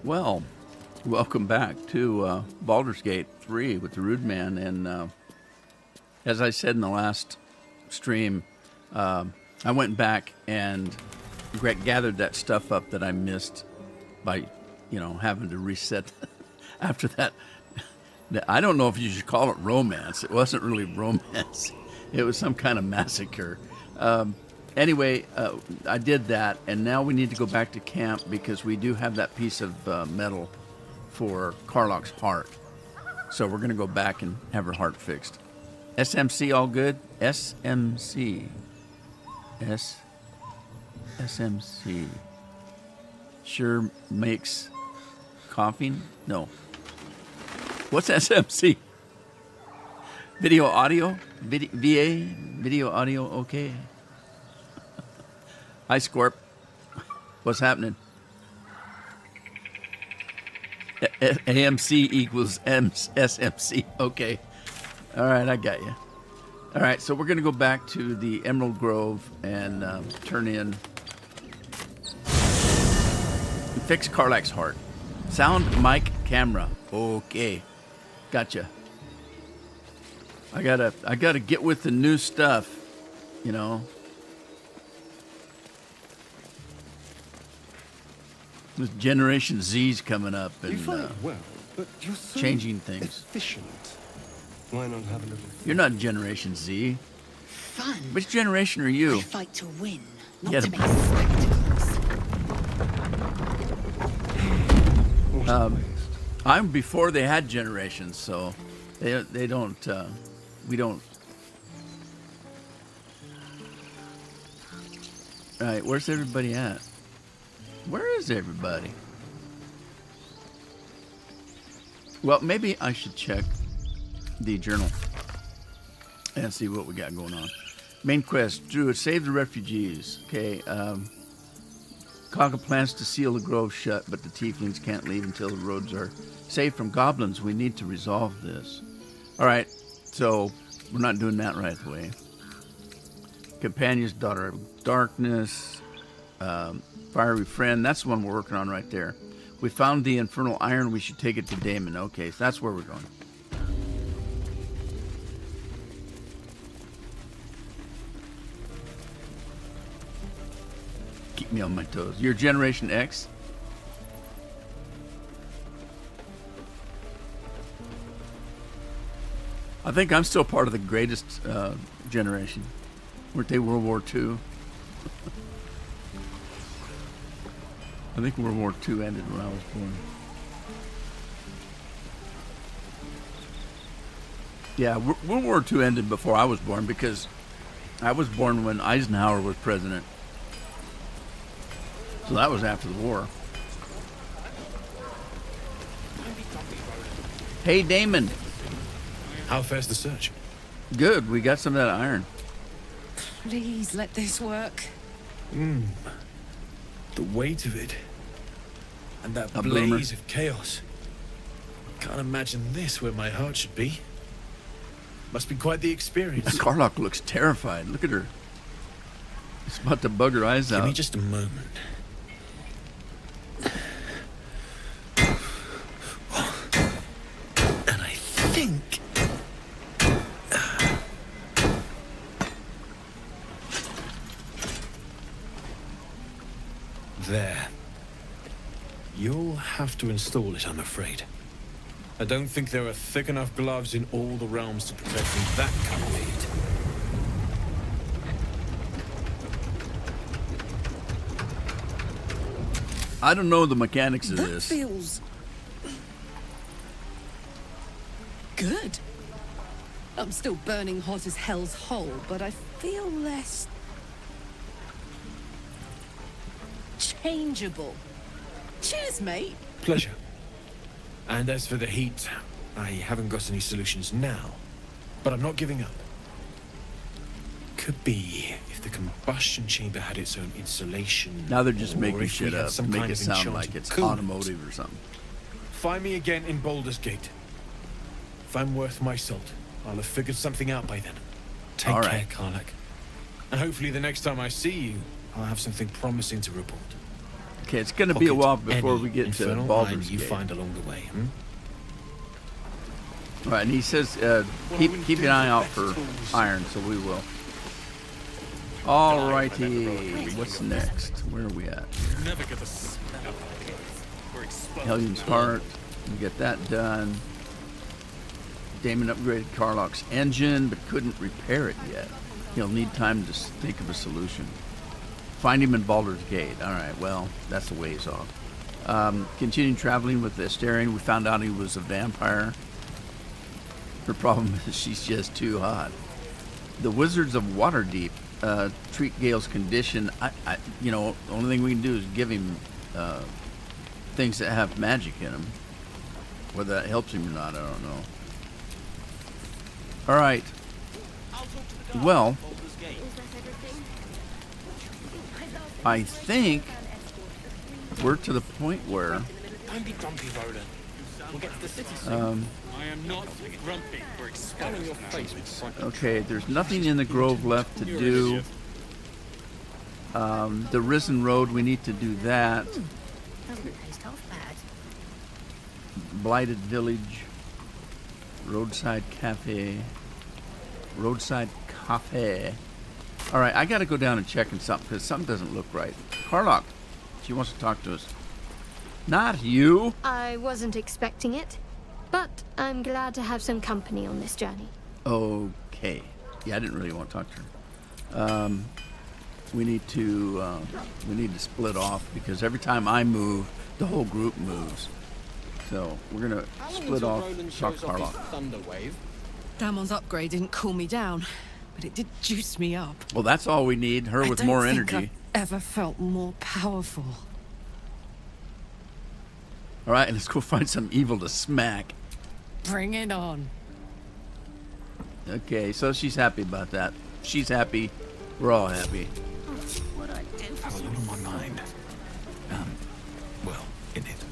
Well, welcome back to Baldur's Gate 3 with the Rude Man. And as I said in the last stream, I went back and gathered that stuff up that I missed by, having to reset after that. I don't know if you should call it romance. It wasn't really romance. It was some kind of massacre. Anyway, I did that, and now we need to go back to camp because we do have that piece of metal for Karlach's heart. So we're going to go back and have her heart fixed. SMC all good? SMC. SMC. Sure makes coughing? No. What's SMC? Video audio? VA? Video audio okay? Hi, Scorp. What's happening? AMC equals SMC. Okay. All right, I got you. All right, so we're going to go back to the Emerald Grove and turn in... Fix Karlach's heart. Sound, mic, camera. Okay. Gotcha. I gotta get with the new stuff, This Generation Z's coming up and you fight well, but you're so changing things. Efficient. Why not have a little fun? You're not Generation Z. Fun. Which generation are you? I fight to win, not Yeah, to make spectacles. I'm before they had generations, so they don't. We don't. All right, where's everybody at? Where is everybody? Well, maybe I should check the journal and see what we got going on. Main quest, Druid, save the refugees. Okay, Kaga plans to seal the grove shut, but the tieflings can't leave until the roads are safe from goblins. We need to resolve this. All right, so we're not doing that right away. Companions, Daughter of Darkness, Fiery Friend. That's the one we're working on right there. We found the Infernal Iron. We should take it to Damon. Okay, so that's where we're going. Keep me on my toes. You're Generation X? I think I'm still part of the greatest generation. Weren't they World War II? I think World War II ended when I was born. Yeah, World War II ended before I was born because I was born when Eisenhower was president. So that was after the war. Hey, Damon. How fares the search? Good. We got some of that iron. Please let this work. The weight of it. And that A blaze bloomer. of chaos. Can't imagine this where my heart should be. Must be quite the experience. Karlach looks terrified. Look at her. She's about to bug her eyes Give me out. just a moment. And I think... There. You'll have to install it, I'm afraid. I don't think there are thick enough gloves in all the realms to protect from that kind of heat. I don't know the mechanics of That this. feels good. I'm still burning hot as hell's hole, but I feel less changeable. Cheers, mate. Pleasure. And as for the heat, I haven't got any solutions now, but I'm not giving up. Could be if the combustion chamber had its own insulation. Now they're just or making if we shit had up to some make kind it of sound enchanted like it's coolant. automotive or something. Find me again in Baldur's Gate. If I'm worth my salt, I'll have figured something out by then. Take All care, right. Karlach. And hopefully the next time I see you, I'll have something promising to report. Okay, it's going to be a Pocket while before any we get to infernal Baldur's iron you Gate. find along the way. All right, and he says keep an eye out for iron, so we will. All righty, what's next? Where are we at? Never get the smell of it. We're exposed. Hellions Heart, we get that done. Damon upgraded Karlach's engine, but couldn't repair it yet. He'll need time to think of a solution. Find him in Baldur's Gate. All right, well, that's a ways off. Continuing traveling with the Astarion, we found out he was a vampire. Her problem is she's just too hot. The Wizards of Waterdeep treat Gale's condition. The only thing we can do is give him things that have magic in them. Whether that helps him or not, I don't know. All right. Well, I think we're to the point where Don't be grumpy, Roland. We'll get to the city soon. I am not grumpy. We're exposed. okay, there's nothing in the Grove left to do. The Risen Road, we need to do that. Doesn't taste half bad. Blighted Village, Roadside Cafe. All right, I got to go down and check on something because something doesn't look right. Karlach, she wants to talk to us. Not you. I wasn't expecting it, but I'm glad to have some company on this journey. Okay. Yeah, I didn't really want to talk to her. We need to split off because every time I move, the whole group moves. So we're gonna split off. Talk to Karlach. Damon's upgrade didn't cool me down, but it did juice me up. Well, that's all we need. Her with I don't more think energy. I've ever felt more powerful. All right, and let's go find some evil to smack. Bring it on. Okay, so she's happy about that. She's happy. We're all happy. What I do Have a lot on my mind. Well, in it.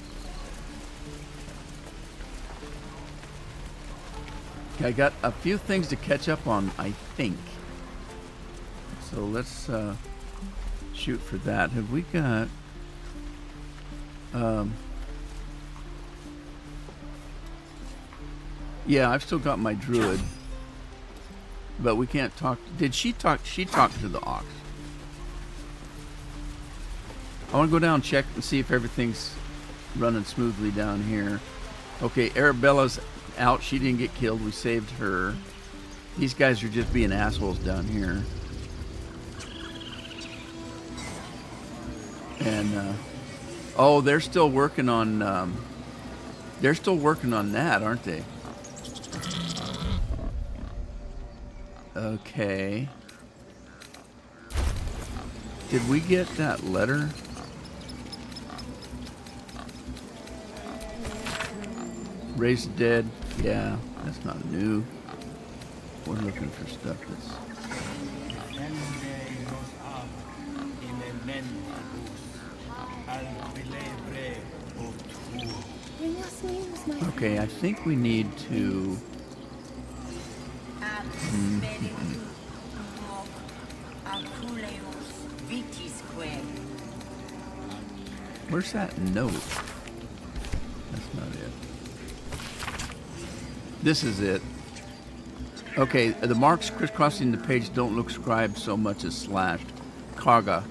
I got a few things to catch up on, I think. So let's shoot for that. Have we got... yeah, I've still got my druid. But we can't talk... Did she talk? She talked to the ox. I want to go down and check and see if everything's running smoothly down here. Okay, Arabella's out. She didn't get killed. We saved her. These guys are just being assholes down here. And, oh, they're still working on, that, aren't they? Okay. Did we get that letter? Raise the dead. Yeah, that's not new. We're looking for stuff that's... Okay, I think we need to... Where's that note? That's not it. This is it. Okay, the marks crisscrossing the page don't look scribed so much as slashed. Karga,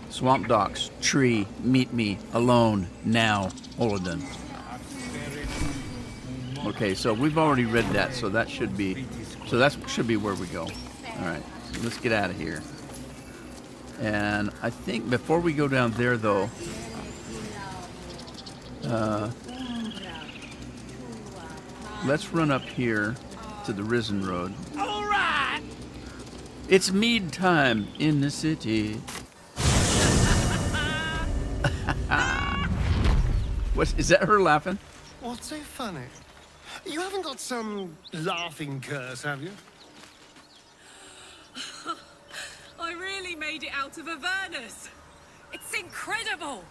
Swamp Docks, Tree, Meet Me, Alone, Now, Holoden. Okay, so we've already read that, so that should be where we go. All right, so let's get out of here. And I think before we go down there, though, let's run up here to the Risen Road. All right. It's mead time in the city. What is that? Her laughing? What's so funny? You haven't got some laughing curse, have you? I really made it out of Avernus. It's incredible.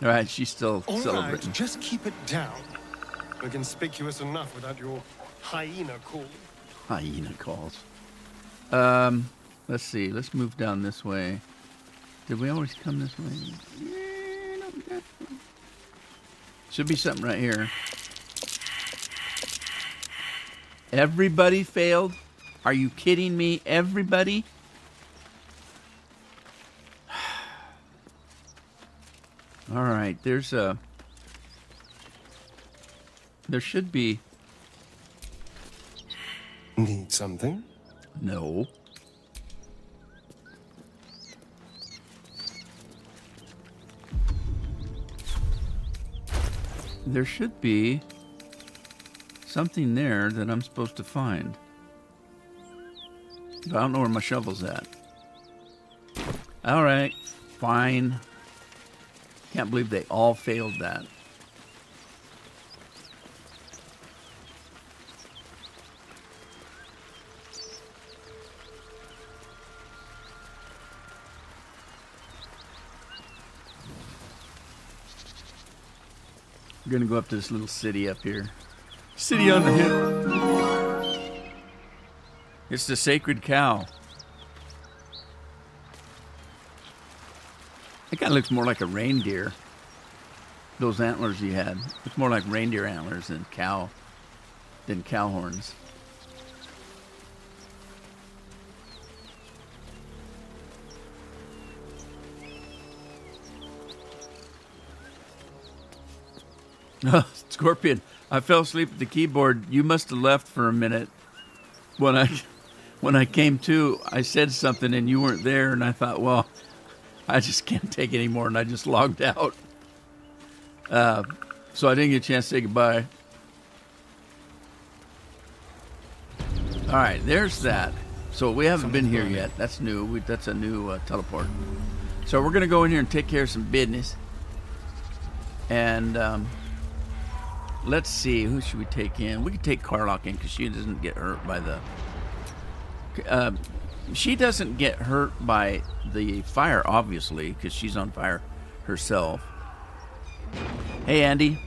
All right, she's still All celebrating. right, just keep it down. We're conspicuous enough without your hyena call. Hyena calls. Let's see. Let's move down this way. Did we always come this way? Yeah, no, we got- should be something right here. Everybody failed? Are you kidding me? Everybody? All right, there's a... There should be... Need something? No. There should be something there that I'm supposed to find. But I don't know where my shovel's at. All right, fine. Can't believe they all failed that. We're gonna go up to this little city up here. City on the hill. It's the sacred cow. It kind of looks more like a reindeer. Those antlers he had. It's more like reindeer antlers than cow horns. Scorpion, I fell asleep at the keyboard. You must have left for a minute. When I came to, I said something and you weren't there, and I thought, well, I just can't take it anymore, and I just logged out. So I didn't get a chance to say goodbye. All right, there's that. So we haven't been here yet. That's new. That's a new teleport. So we're going to go in here and take care of some business. And let's see, who should we take in? We could take Karlach in because she doesn't get hurt by the... she doesn't get hurt by the fire, obviously, because she's on fire herself. Hey, Andy.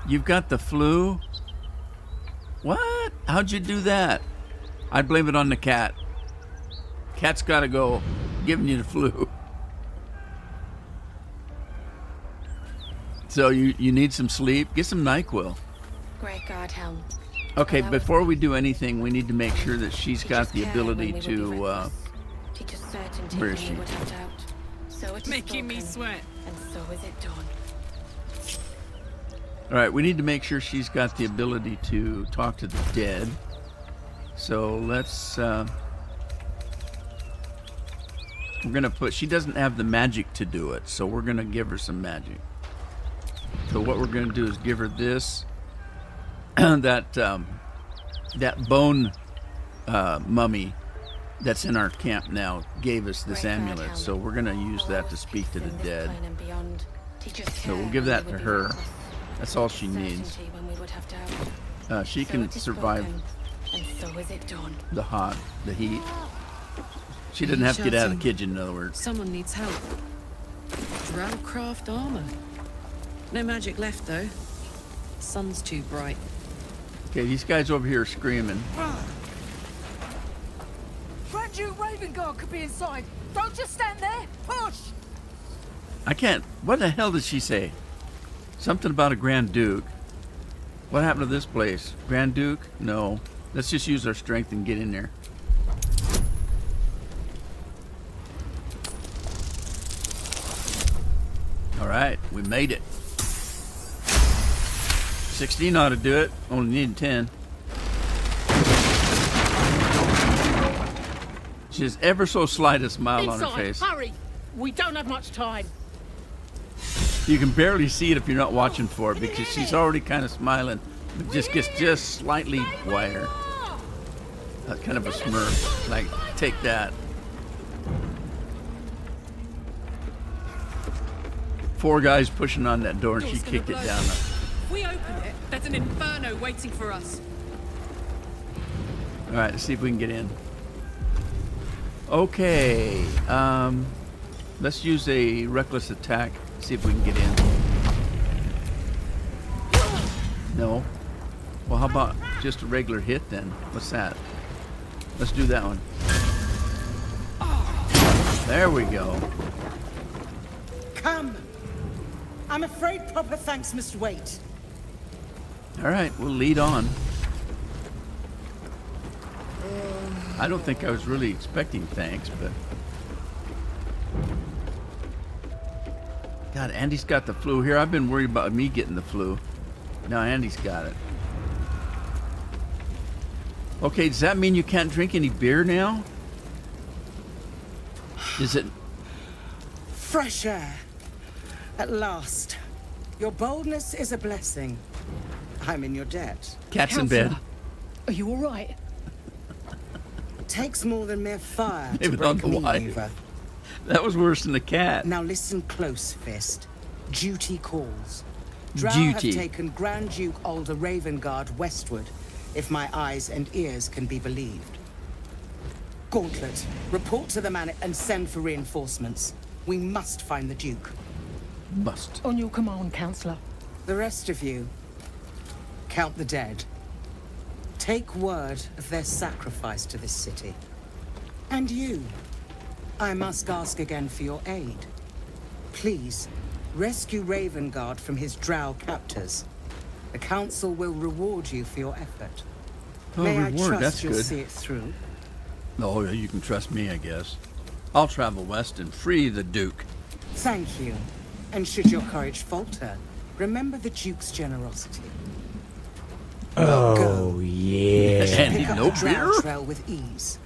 You've got the flu? What? How'd you do that? I'd blame it on the cat. Cat's got to go giving you the flu. So you need some sleep. Get some NyQuil. Great God, Helm. Okay, before we do anything, we need to make sure that she's got the ability to... where is she? So it Making me sweat. And so is it done. All right, we need to make sure she's got the ability to talk to the dead. So let's... we're going to put... She doesn't have the magic to do it, so we're going to give her some magic. So what we're going to do is give her this... that bone mummy that's in our camp now gave us this amulet, so we're going to use that to speak to the dead. So we'll give that to her. That's all she needs. She can survive the heat. She doesn't have to get out of the kitchen, in other words. Someone needs help. Drowcraft armor. No magic left, though. Sun's too bright. Okay, these guys over here are screaming. Grand Duke Ravengard could be inside. Don't just stand there. Push! I can't... What the hell did she say? Something about a Grand Duke. What happened to this place? Grand Duke? No. Let's just use our strength and get in there. All right, we made it. 16 ought to do it. Only need 10. She has ever so slight a smile on her face. Hurry! We don't have much time. You can barely see it if you're not watching for it because she's already kind of smiling. It just gets just slightly wider. Kind of a smirk. Like, take that. 4 guys pushing on that door and she kicked it down. If we open it, there's an inferno waiting for us. All right, let's see if we can get in. Okay, let's use a reckless attack. See if we can get in. No. Well, how about just a regular hit then? What's that? Let's do that one. There we go. Come. I'm afraid proper thanks must wait. All right, we'll lead on. I don't think I was really expecting thanks, but... God, Andy's got the flu here. I've been worried about me getting the flu. Now Andy's got it. Okay, does that mean you can't drink any beer now? Is it... Fresh air. At last. Your boldness is a blessing. I'm in your debt. Cat's in bed. Are you all right? Takes more than mere fire to Maybe not break the me wife. over. That was worse than the cat. Now listen close, Fist. Duty calls. Drow Duty. have taken Grand Duke Alder Ravengard westward, if my eyes and ears can be believed. Gauntlet, report to the man and send for reinforcements. We must find the Duke. Must. On your command, Counselor. The rest of you, count the dead. Take word of their sacrifice to this city. And you, I must ask again for your aid. Please, rescue Ravengard from his drow captors. The council will reward you for your effort. Oh, May I reward, trust that's you'll good. see it through? Oh, yeah, you can trust me, I guess. I'll travel west and free the Duke. Thank you. And should your courage falter, remember the Duke's generosity. Oh, yeah. Andy, Pick up no the drow beer? trail with ease.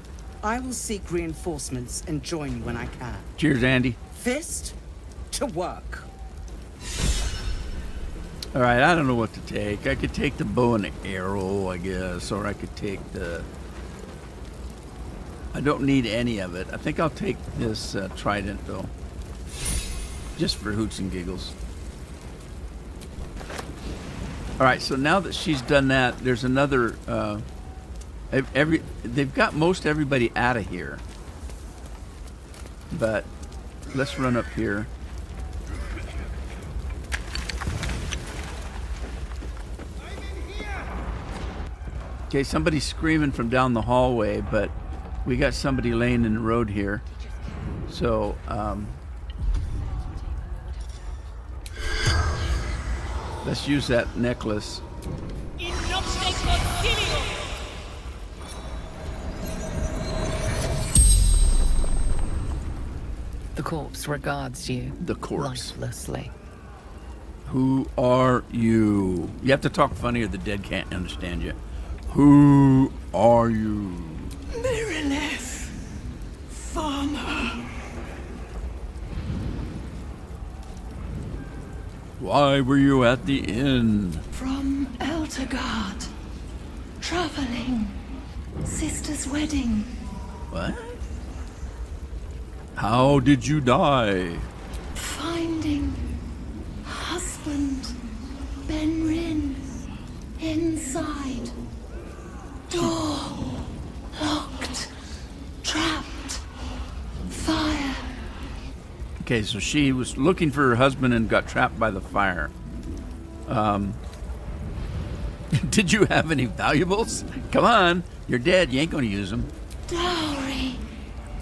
I will seek reinforcements and join you when I can. Cheers, Andy. Fist to work. All right, I don't know what to take. I could take the bow and the arrow, I guess, or I could take the... I don't need any of it. I think I'll take this trident, though. Just for hoots and giggles. All right, so now that she's done that, there's another... they've got most everybody out of here. But let's run up here. Okay, somebody's screaming from down the hallway, but we got somebody laying in the road here. So, let's use that necklace. The corpse regards you The corpse. lifelessly. Who are you? You have to talk funny or the dead can't understand you. Who are you? Merilith, farmer. Why were you at the inn? From Eltergard. Traveling. Sister's wedding. What? How did you die? Finding husband Benrin inside. Door locked. Trapped. Fire. Okay, so she was looking for her husband and got trapped by the fire. Did you have any valuables? Come on, you're dead. You ain't gonna use them. Dowry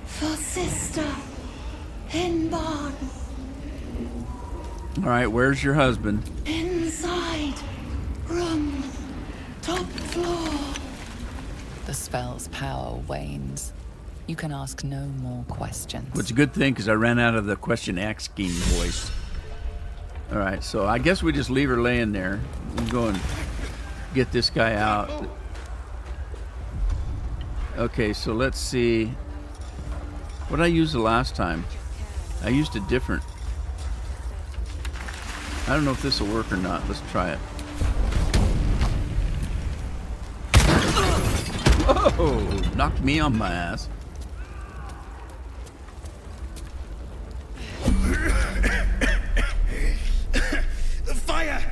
for sister in barn. All right, where's your husband? Inside room. Top floor. The spell's power wanes. You can ask no more questions. Well, it's a good thing because I ran out of the question asking voice. All right, so I guess we just leave her laying there. We'll go and get this guy out. Okay, so let's see. What did I use the last time? I used a different. I don't know if this will work or not. Let's try it. Whoa! Knocked me on my ass. The fire!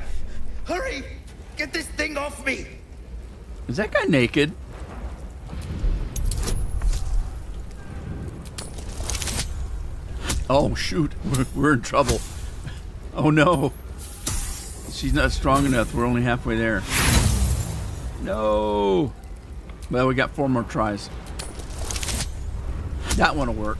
Hurry! Get this thing off me! Is that guy naked? Oh, shoot. We're in trouble. Oh, no. She's not strong enough. We're only halfway there. No. Well, we got 4 more tries. That one will work.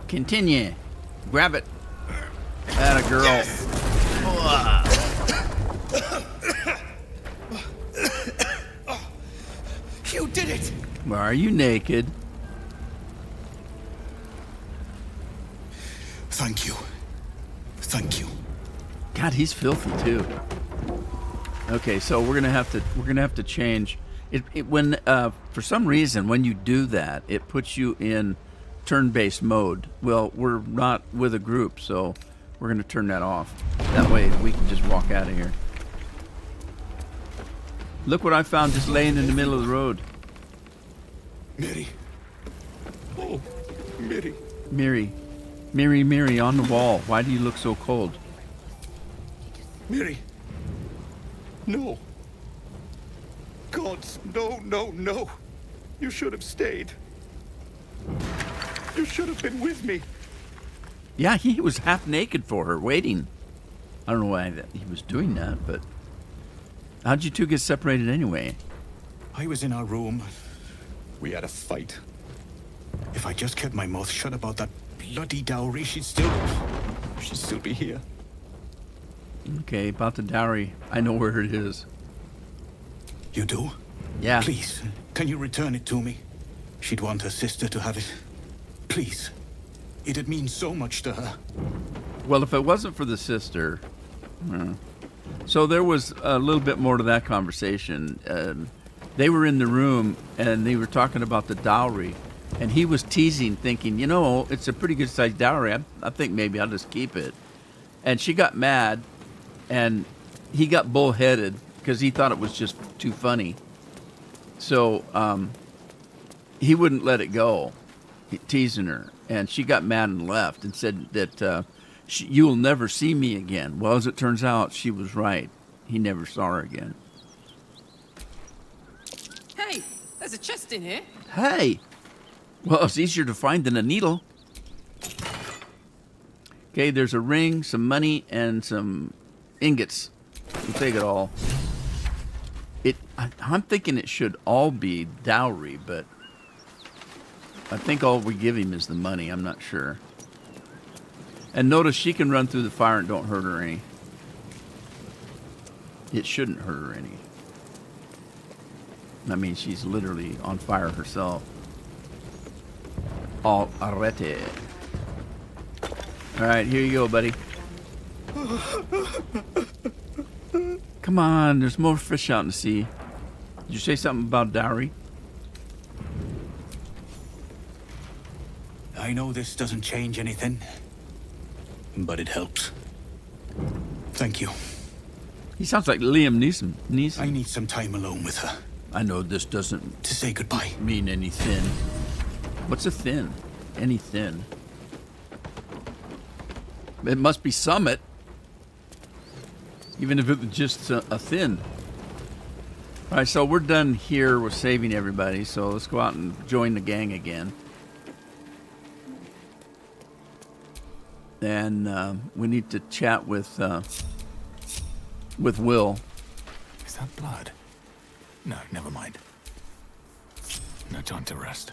Continue. Grab it. Atta girl. You did it! Why are you naked? Thank you. Thank you. God, he's filthy too. Okay, so we're gonna have to change it when for some reason when you do that it puts you in turn-based mode. Well, we're not with a group, so we're gonna turn that off. That way we can just walk out of here. Look what I found just laying in the middle of the road. Miri. Oh, Miri. Miri, on the wall. Why do you look so cold? Miri. No. Gods, no, no, no. You should have stayed. You should have been with me. Yeah, he was half naked for her, waiting. I don't know why he was doing that, but how'd you two get separated anyway? I was in our room. We had a fight. If I just kept my mouth shut about that bloody dowry, she'd still be here. Okay, about the dowry. I know where it is. You do? Yeah. Please, can you return it to me? She'd want her sister to have it. Please. It'd mean so much to her. Well, if it wasn't for the sister... So there was a little bit more to that conversation. They were in the room, and they were talking about the dowry. And he was teasing, thinking, you know, it's a pretty good-sized dowry. I think maybe I'll just keep it. And she got mad, and he got bullheaded because he thought it was just too funny. So he wouldn't let it go, teasing her. And she got mad and left and said that you'll never see me again. Well, as it turns out, she was right. He never saw her again. Hey, there's a chest in here. Hey! Well, it's easier to find than a needle. Okay, there's a ring, some money, and some ingots. We'll take it all. I'm thinking it should all be dowry, but I think all we give him is the money. I'm not sure. And notice she can run through the fire and don't hurt her any. It shouldn't hurt her any. I mean, she's literally on fire herself. All arete. All right, here you go, buddy. Come on, there's more fish out in the sea. Did you say something about dowry? I know this doesn't change anything, but it helps. Thank you. He sounds like Liam Neeson. I need some time alone with her. I know this doesn't to say goodbye. Mean any thin. What's a thin? Any thin? It must be summit. Even if it was just a thin. All right, so we're done here with saving everybody. So let's go out and join the gang again. And we need to chat with Will. Is that blood? No, never mind. No time to rest.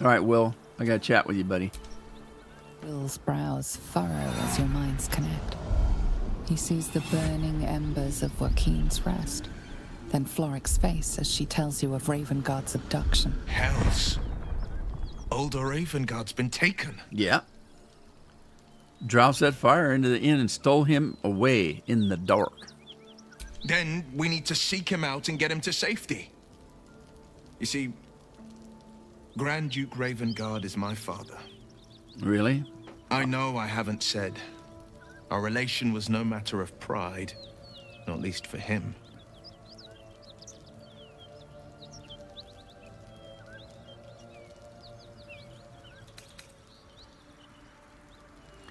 All right, Will, I got to chat with you, buddy. Will's brows furrow as your minds connect. He sees the burning embers of Joaquin's rest, then Floric's face as she tells you of Ravengard's abduction. Hells. Older Ravengard's been taken. Yeah. Drow set fire into the inn and stole him away in the dark. Then we need to seek him out and get him to safety. You see, Grand Duke Ravengard is my father. Really? I know I haven't said. Our relation was no matter of pride, not least for him.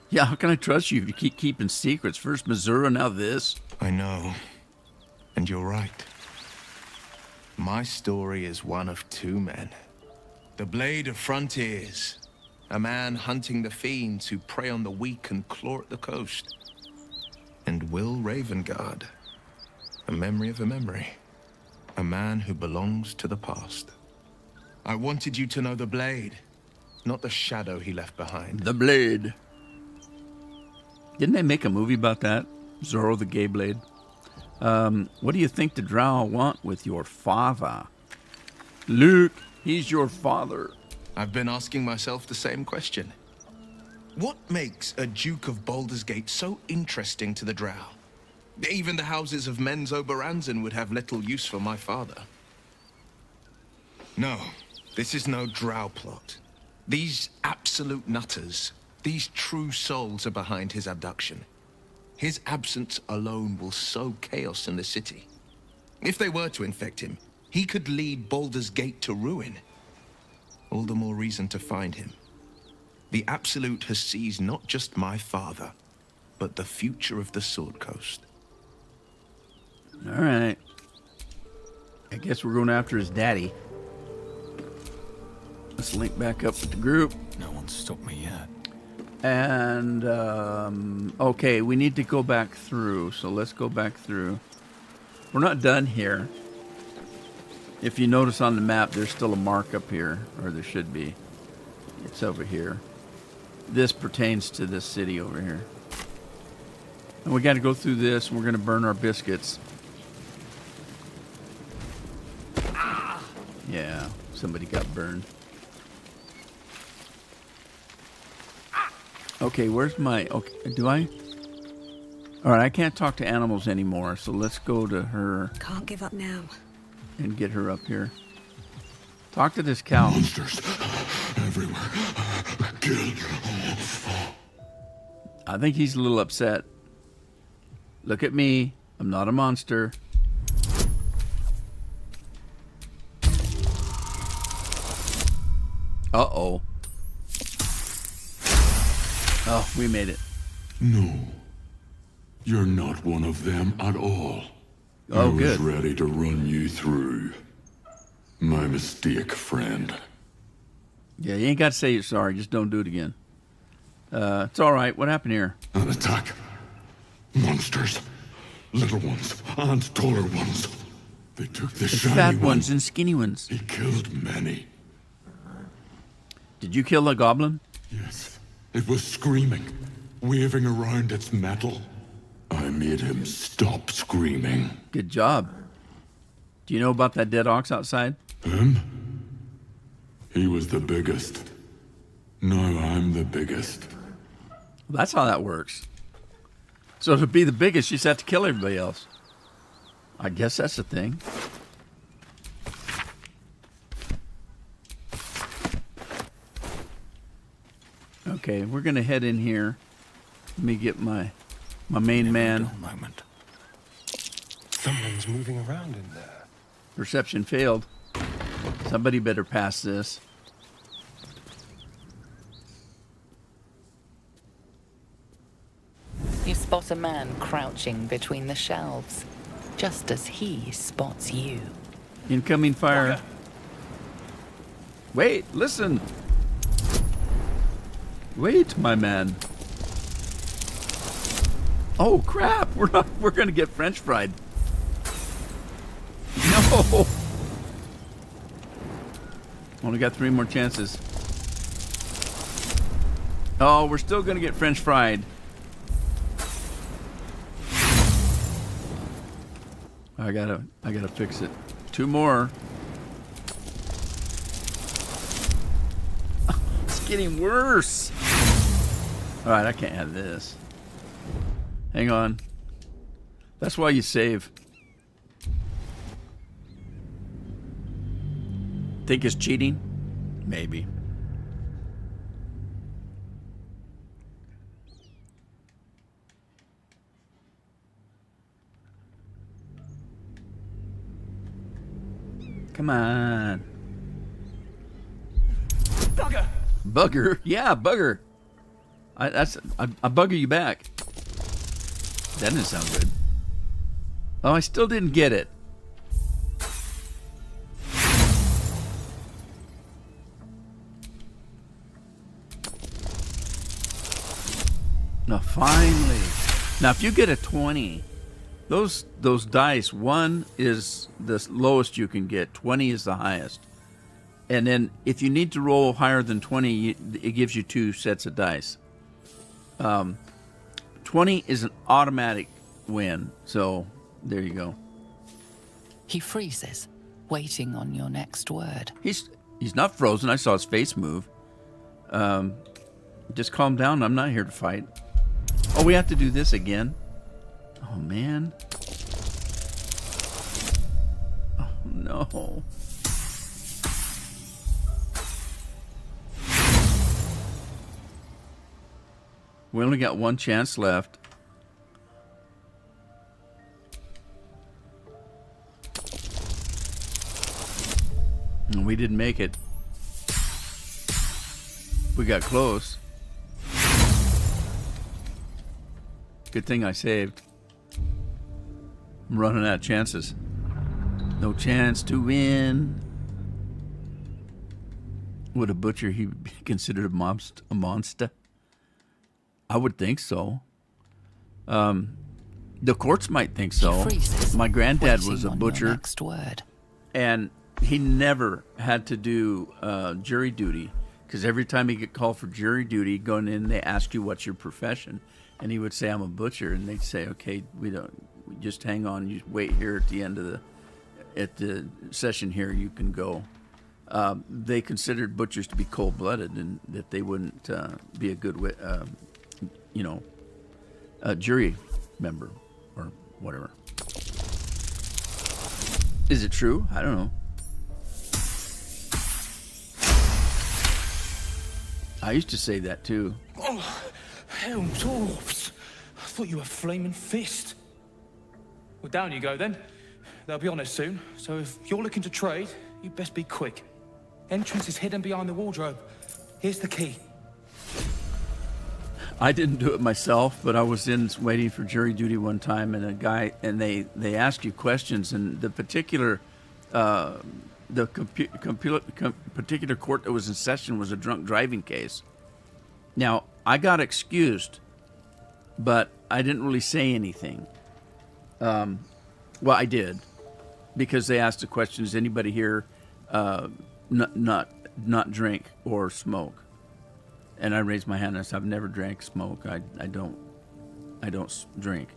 Yeah, how can I trust you if you keep keeping secrets? First Missouri, now this. I know. And you're right. My story is one of two men. The Blade of Frontiers. A man hunting the fiends who prey on the weak and claw at the coast. And Will Ravengard. A memory of a memory. A man who belongs to the past. I wanted you to know the Blade. not the shadow he left behind. The Blade. Didn't they make a movie about that? Zorro the Gay Blade. What do you think the Drow want with your father? Luke, he's your father. I've been asking myself the same question. What makes a Duke of Baldur's Gate so interesting to the Drow? Even the houses of Men's Oberanzen would have little use for my father. No, this is no Drow plot. These absolute nutters, these true souls are behind his abduction. His absence alone will sow chaos in the city. If they were to infect him, he could lead Baldur's Gate to ruin. All the more reason to find him. The Absolute has seized not just my father, but the future of the Sword Coast. All right. I guess we're going after his daddy. Let's link back up with the group. No one's stopped me yet. And, okay, we need to go back through. So let's go back through. We're not done here. If you notice on the map, there's still a mark up here, or there should be. It's over here. This pertains to this city over here. And we got to go through this, and we're going to burn our biscuits. Yeah, somebody got burned. Okay, where's my... Okay, do I... All right, I can't talk to animals anymore, so let's go to her. Can't give up now. And get her up here. Talk to this cow. Monsters everywhere. Killed. I think he's a little upset. Look at me. I'm not a monster. Uh-oh. Oh, we made it. No. You're not one of them at all. Oh, I was good. ready to run you through. My mistake, friend. Yeah, you ain't got to say you're sorry. Just don't do it again. It's all right. What happened here? An attack. Monsters. Little ones and taller ones. They took the shiny fat one. ones and skinny ones. He killed many. Did you kill the goblin? Yes. It was screaming, waving around its metal. I made him stop screaming. Good job. Do you know about that dead ox outside? Him? He was the biggest. Now I'm the biggest. That's how that works. So to be the biggest, you just have to kill everybody else. I guess that's the thing. Okay, we're gonna head in here. Let me get my main man. Moment. Someone's moving around in there. Perception failed. Somebody better pass this. You spot a man crouching between the shelves, just as he spots you. Incoming fire. Wait, listen. Wait, my man. Oh crap! We're gonna get French fried. No. Only got 3 more chances. Oh, we're still gonna get French fried. I gotta fix it. 2 more. It's getting worse. All right, I can't have this. Hang on. That's why you save. Think it's cheating? Maybe. Come on. Bugger! Bugger? Yeah, bugger. I bugger you back. That didn't sound good. Oh, I still didn't get it. Now, finally. Now, if you get a 20, those dice, 1 is the lowest you can get. 20 is the highest. And then if you need to roll higher than 20, it gives you 2 sets of dice. 20 is an automatic win. So there you go. He freezes, waiting on your next word. He's not frozen. I saw his face move. Just calm down. I'm not here to fight. Oh, we have to do this again. Oh, man. Oh, no. We only got 1 chance left. And we didn't make it. We got close. Good thing I saved. I'm running out of chances. No chance to win. Would a butcher he be considered a monster? I would think so. The courts might think so. My granddad was a butcher. Next word. And he never had to do jury duty, because every time he get called for jury duty, going in, they ask you what's your profession, and he would say, I'm a butcher, and they'd say, okay, we just hang on, you wait here at the end of the session here, you can go. They considered butchers to be cold-blooded, and that they wouldn't be a good a jury member or whatever. Is it true? I don't know. I used to say that too. Oh, hell, dwarves. I thought you were Flaming Fist. Well, down you go then. They'll be on it soon, so if you're looking to trade, you best be quick. Entrance is hidden behind the wardrobe. Here's the key. I didn't do it myself, but I was waiting for jury duty one time, and they ask you questions, and the particular particular court that was in session was a drunk driving case. Now, I got excused, but I didn't really say anything. Well, I did, because they asked the question, does anybody here not drink or smoke? And I raised my hand and I said, I've never drank, smoke. I don't drink.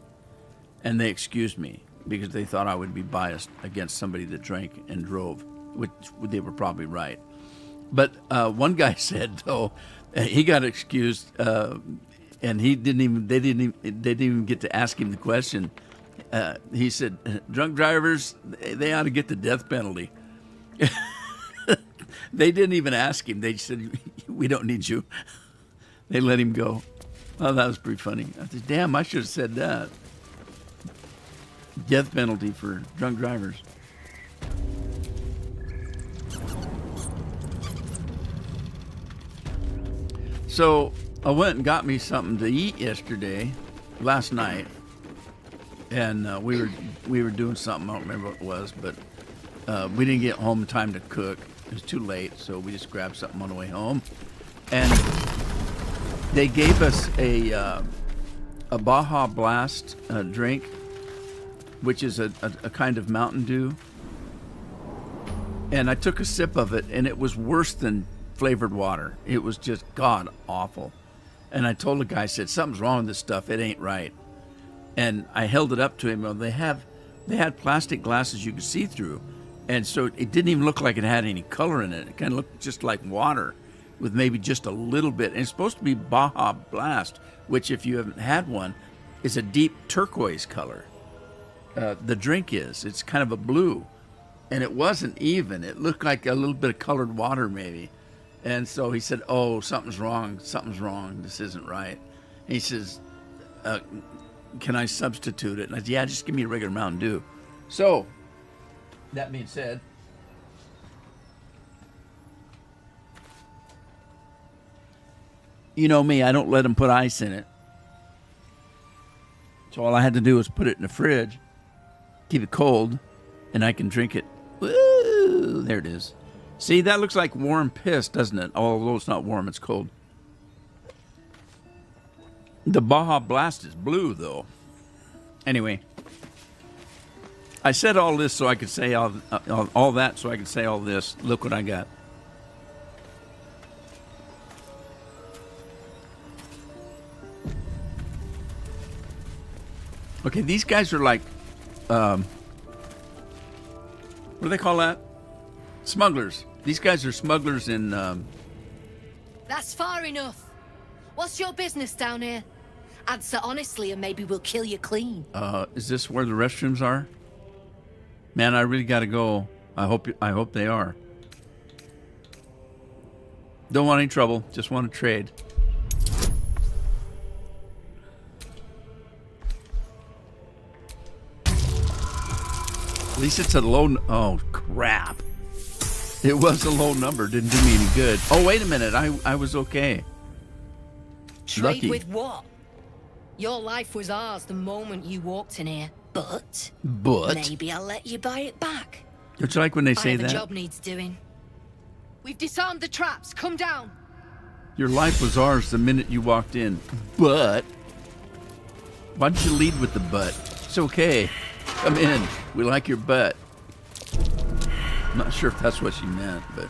And they excused me because they thought I would be biased against somebody that drank and drove, which they were probably right. But one guy said, though, he got excused, and they didn't even get to ask him the question. He said, drunk drivers, they ought to get the death penalty. They didn't even ask him. They said, we don't need you. They let him go. Oh, that was pretty funny. I said, damn, I should have said that. Death penalty for drunk drivers. So I went and got me something to eat last night. And we were doing something, I don't remember what it was, but we didn't get home in time to cook. It was too late, so we just grabbed something on the way home. And they gave us a Baja Blast drink, which is a kind of Mountain Dew. And I took a sip of it, and it was worse than flavored water. It was just god awful. And I told the guy, I said, something's wrong with this stuff. It ain't right. And I held it up to him. Well, they had plastic glasses you could see through. And so it didn't even look like it had any color in it. It kind of looked just like water with maybe just a little bit. And it's supposed to be Baja Blast, which, if you haven't had one, is a deep turquoise color. The drink is. It's kind of a blue. And it wasn't even. It looked like a little bit of colored water maybe. And so he said, oh, something's wrong. Something's wrong. This isn't right. And he says, can I substitute it? And I said, yeah, just give me a regular Mountain Dew. So, that being said, you know me, I don't let them put ice in it. So all I had to do was put it in the fridge, keep it cold, and I can drink it. Woo! There it is. See, that looks like warm piss, doesn't it? Although it's not warm, it's cold. The Baja Blast is blue, though. Anyway, I said all this so I could say all that so I could say all this. Look what I got. Okay, these guys are like, what do they call that? Smugglers. These guys are smugglers in, That's far enough. What's your business down here? Answer honestly and maybe we'll kill you clean. is this where the restrooms are? Man, I really gotta go. I hope they are. Don't want any trouble. Just want to trade. At least it's a low... Oh, crap. It was a low number. Didn't do me any good. Oh, wait a minute. I was okay. Trade Lucky. with what? Your life was ours the moment you walked in here. But maybe I'll let you buy it back. Don't you like when they I say have that? a job needs doing. We've disarmed the traps. Come down. Your life was ours the minute you walked in. But why don't you lead with the but? It's okay. Come in. We like your butt. I'm not sure if that's what she meant, but...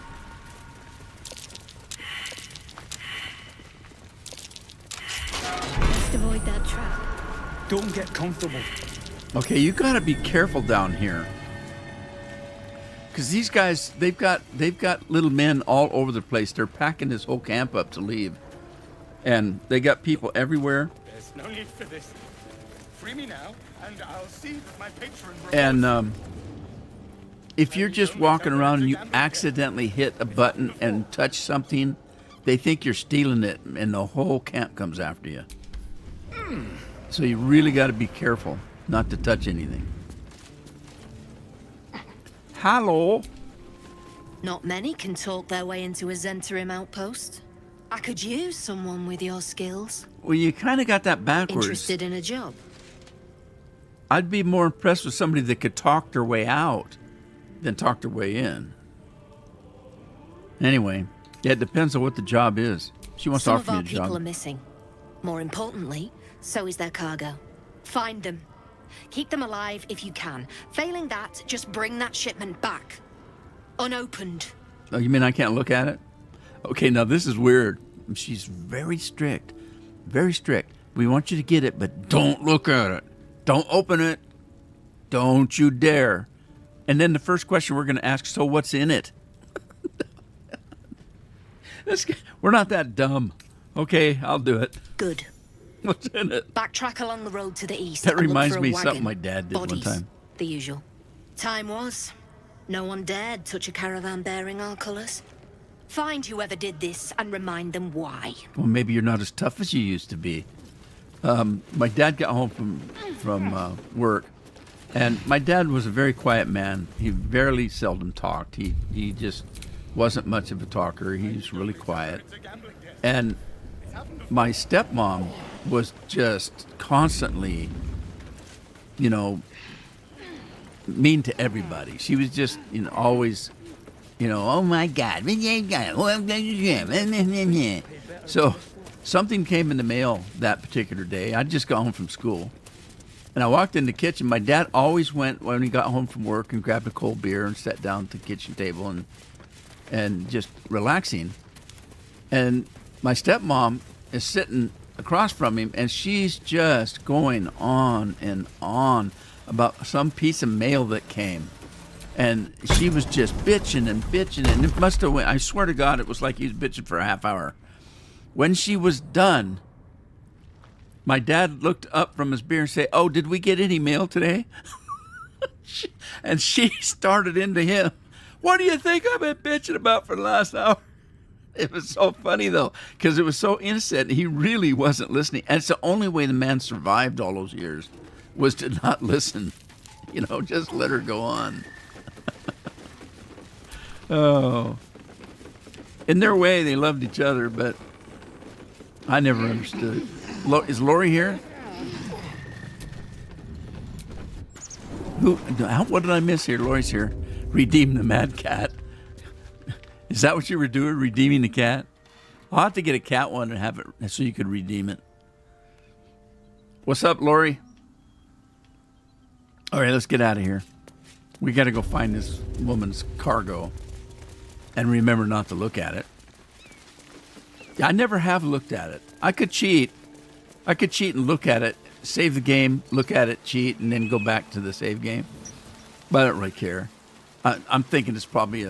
Just avoid that trap. Don't get comfortable. Okay, you gotta be careful down here. Because these guys, they've got little men all over the place. They're packing this whole camp up to leave. And they got people everywhere. There's no need for this. Free me now, and I'll see that my patron... And if you're just walking around and you accidentally hit a button and touch something, they think you're stealing it, and the whole camp comes after you. So you really got to be careful not to touch anything. Hello. Not many can talk their way into a Zentarim outpost. I could use someone with your skills. Well, you kind of got that backwards. Interested in a job? I'd be more impressed with somebody that could talk their way out than talk their way in. Anyway, yeah, it depends on what the job is. She wants to Some offer of me our a people job. are missing. More importantly, so is their cargo. Find them. Keep them alive if you can. Failing that, just bring that shipment back. Unopened. Oh, you mean I can't look at it? Okay, now this is weird. She's very strict. Very strict. We want you to get it, but don't look at it. Don't open it. Don't you dare. And then the first question we're going to ask, so what's in it? We're not that dumb. Okay, I'll do it. Good. What's in it? Backtrack along the road to the east. That and look reminds for a me of wagon. something my dad did Bodies, one time. The usual. Time was. No one dared touch a caravan bearing our colours. Find whoever did this and remind them why. Well, maybe you're not as tough as you used to be. My dad got home from work, and my dad was a very quiet man. He very seldom talked. He just wasn't much of a talker. He was really quiet. And my stepmom was just constantly, mean to everybody. She was just, always, oh my God. So something came in the mail that particular day. I just got home from school. And I walked in the kitchen. My dad always went when he got home from work and grabbed a cold beer and sat down at the kitchen table and just relaxing. And my stepmom is sitting across from him, and she's just going on and on about some piece of mail that came. And she was just bitching, and it must have went, I swear to God, it was like he was bitching for a half hour. When she was done, my dad looked up from his beer and said, "Oh, did we get any mail today?" And she started into him. "What do you think I've been bitching about for the last hour?" It was so funny, though, because it was so innocent. He really wasn't listening. And it's the only way the man survived all those years was to not listen. Just let her go on. Oh. In their way, they loved each other, but I never understood. Is Lori here? What did I miss here? Lori's here. Redeem the mad cat. Is that what you were doing, redeeming the cat? I'll have to get a cat one and have it so you could redeem it. What's up, Lori? All right, let's get out of here. We got to go find this woman's cargo and remember not to look at it. I never have looked at it. I could cheat and look at it save the game, look at it, cheat, and then go back to the save game. But I don't really care. I'm thinking it's probably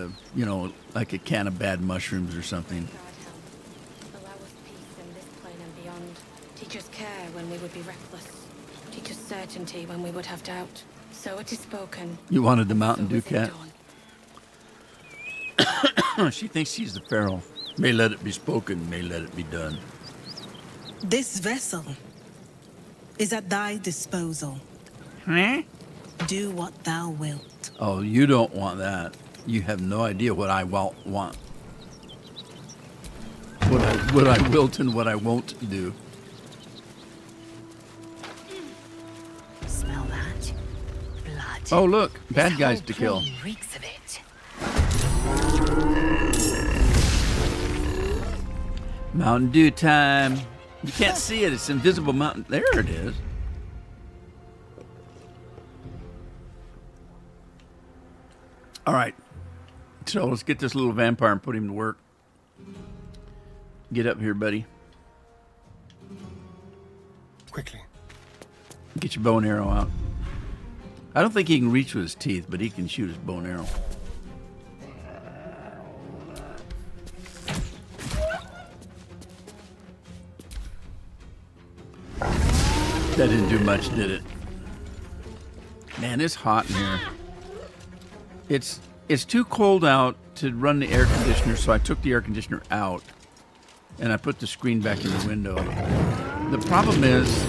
like a can of bad mushrooms or something. Allow us peace in this plane and beyond. Teach us care when we would be reckless. Teach us certainty when we would have doubt. So it is spoken. You wanted the Mountain So Dew is it cat? done. She thinks she's the Pharaoh. May let it be spoken, may let it be done. This vessel is at thy disposal. Huh? Do what thou wilt. Oh, you don't want that. You have no idea what I want. What I wilt and what I won't do. Smell that? Blood. Oh, look. Bad This guys whole to kill. plane reeks of it. Mountain Dew time. You can't see it. It's invisible mountain. There it is. All right. So let's get this little vampire and put him to work. Get up here, buddy. Quickly. Get your bow and arrow out. I don't think he can reach with his teeth, but he can shoot his bow and arrow. That didn't do much, did it? Man, it's hot in here. It's too cold out to run the air conditioner, so I took the air conditioner out and I put the screen back in the window. The problem is,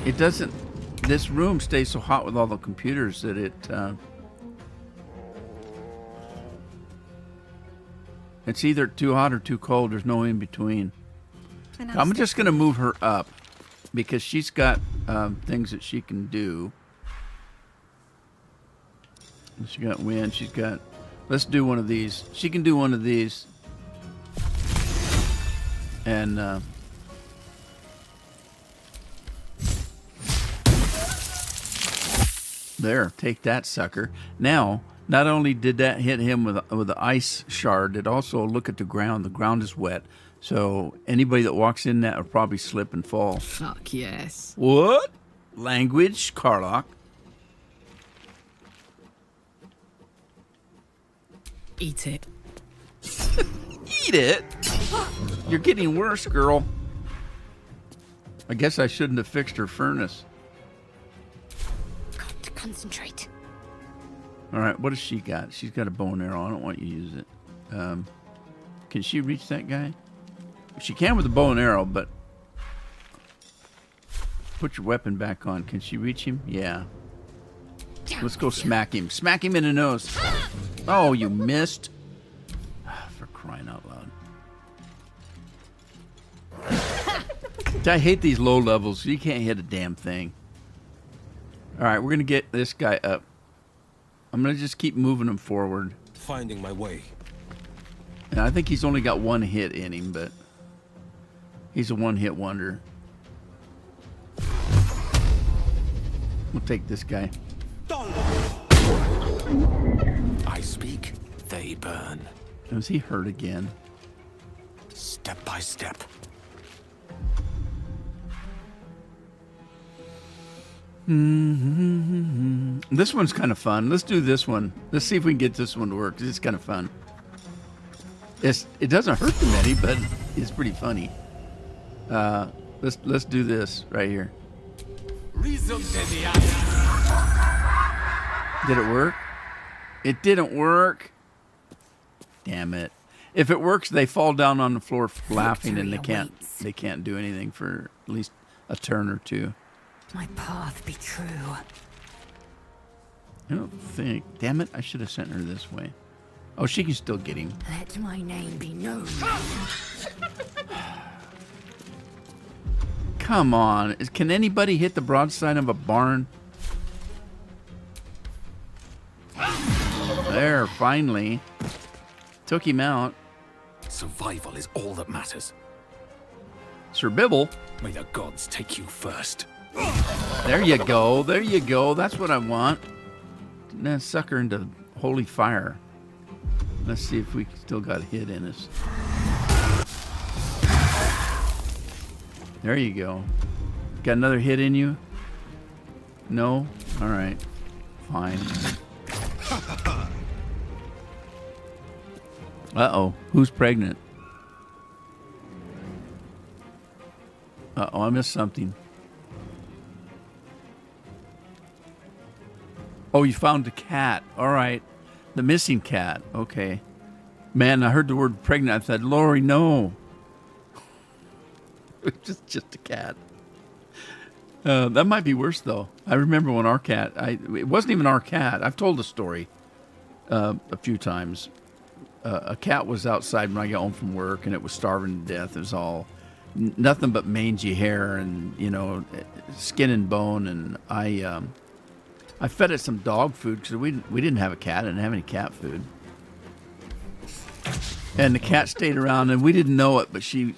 it doesn't. This room stays so hot with all the computers that it's either too hot or too cold. There's no in between. I'm just going to move her up because she's got things that she can do. She got wind. She's got. Let's do one of these. She can do one of these. And there, take that, sucker. Now, not only did that hit him with the ice shard, it also, look at the ground. The ground is wet. So anybody that walks in that will probably slip and fall. Fuck yes. What? Language, Karlach. Eat it. Eat it? You're getting worse, girl. I guess I shouldn't have fixed her furnace. Got to concentrate. All right, what has she got? She's got a bow and arrow. I don't want you to use it. Can she reach that guy? She can with a bow and arrow, but put your weapon back on. Can she reach him? Yeah. Let's go smack him. Smack him in the nose. Oh, you missed. For crying out loud. I hate these low levels. You can't hit a damn thing. All right, we're going to get this guy up. I'm going to just keep moving him forward. Finding my way. And I think he's only got one hit in him, but he's a one-hit wonder. We'll take this guy. I speak, they burn. Is he hurt again? Step by step. This one's kind of fun. Let's do this one. Let's see if we can get this one to work. 'Cause it's kind of fun. It doesn't hurt too many, but it's pretty funny. Let's do this right here. Did it work? It didn't work. Damn it! If it works, they fall down on the floor laughing, and they can't do anything for at least a turn or two. My path be true. I don't think. Damn it! I should have sent her this way. Oh, she can still get him. Let my name be known. Come on! Can anybody hit the broadside of a barn? There, finally. Took him out. Survival is all that matters. Sir Bibble. May the gods take you first. There you go. There you go. That's what I want. That sucker into holy fire. Let's see if we still got a hit in us. There you go. Got another hit in you? No? All right. Fine. Uh-oh. Who's pregnant? Uh-oh, I missed something. Oh, you found the cat. All right. The missing cat. Okay. Man, I heard the word pregnant. I thought, Lori, no. It's just a cat. That might be worse, though. I remember when our cat... it wasn't even our cat. I've told the story a few times. A cat was outside when I got home from work, and it was starving to death. It was all... nothing but mangy hair and, you know, skin and bone. And I fed it some dog food because we didn't have a cat. I didn't have any cat food. And the cat stayed around, and we didn't know it, but she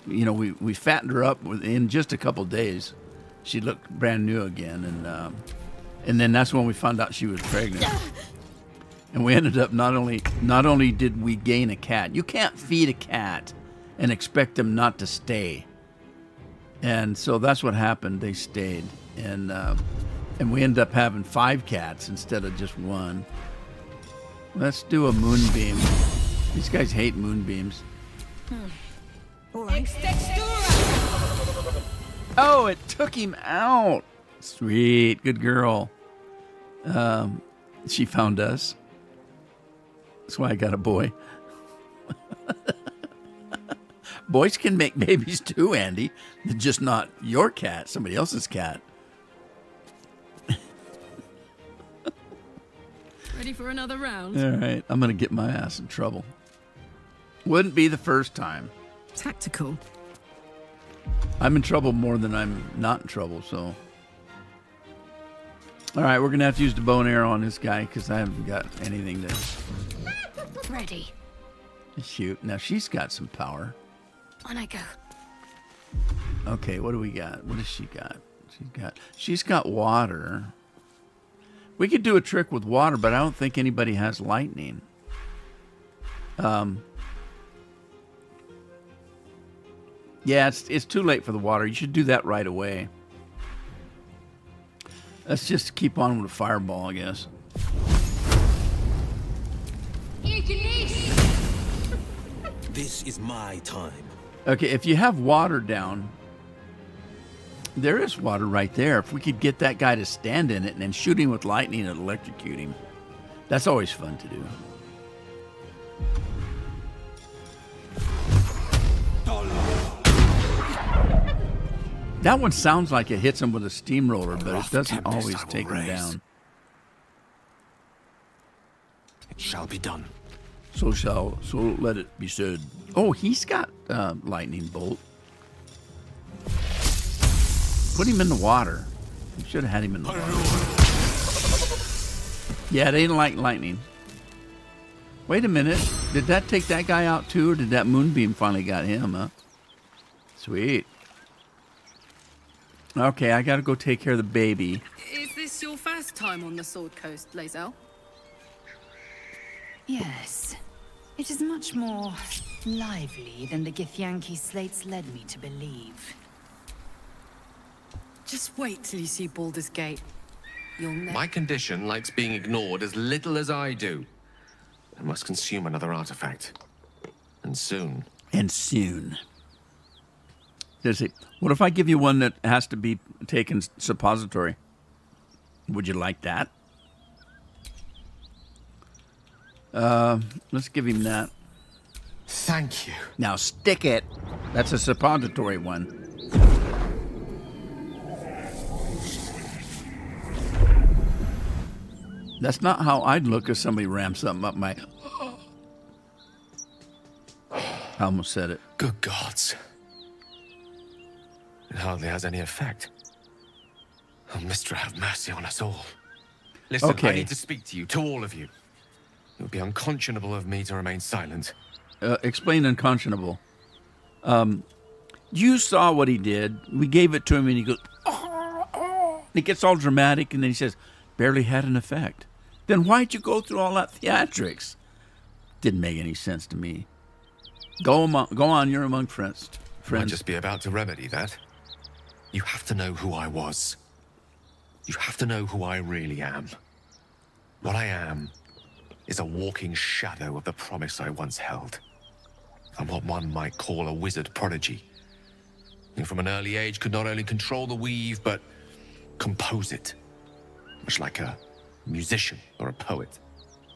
you know, we fattened her up in just a couple days. She looked brand new again, and then that's when we found out she was pregnant. And we ended up not only did we gain a cat. You can't feed a cat and expect them not to stay. And so that's what happened. They stayed, and we ended up having 5 cats instead of just 1. Let's do a moonbeam. These guys hate moonbeams. Oh, it took him out. Sweet, good girl. She found us. That's why I got a boy. Boys can make babies too, Andy. Just not your cat, somebody else's cat. Ready for another round? All right, I'm going to get my ass in trouble. Wouldn't be the first time. Tactical. I'm in trouble more than I'm not in trouble, so. All right, we're going to have to use the bow and arrow on this guy because I haven't got anything to Ready. shoot. Now, she's got some power. On I go. Okay, what do we got? What does she got? She's got water. We could do a trick with water, but I don't think anybody has lightning. Yeah, it's too late for the water. You should do that right away. Let's just keep on with a fireball, I guess. This is my time. Okay, if you have water down, there is water right there. If we could get that guy to stand in it and then shoot him with lightning and electrocute him, that's always fun to do. That one sounds like it hits him with a steamroller, but it doesn't always take him down. It shall be done. So let it be said. Oh, he's got lightning bolt. Put him in the water. You should have had him in the water. Yeah, they didn't like lightning. Wait a minute. Did that take that guy out too, or did that moonbeam finally got him, huh? Sweet. Okay, I gotta go take care of the baby. Is this your first time on the Sword Coast, Lae'zel? Yes. It is much more lively than the Githyanki slates led me to believe. Just wait till you see Baldur's Gate. You'll never... My condition likes being ignored as little as I do. I must consume another artifact. And soon. And soon. Does it? What if I give you one that has to be taken suppository? Would you like that? Let's give him that. Thank you. Now stick it. That's a suppository one. That's not how I'd look if somebody rammed something up my... I almost said it. Good gods. It hardly has any effect. Oh, Mystra, have mercy on us all. Listen, Okay. I need to speak to you, to all of you. It would be unconscionable of me to remain silent. Explain unconscionable. You saw what he did. We gave it to him and he goes... He gets all dramatic and then he says, barely had an effect. Then why'd you go through all that theatrics? Didn't make any sense to me. Go on, you're among friends. I'd just be about to remedy that. You have to know who I was. You have to know who I really am. What I am is a walking shadow of the promise I once held. I'm what one might call a wizard prodigy, who from an early age could not only control the weave, but compose it, much like a musician or a poet.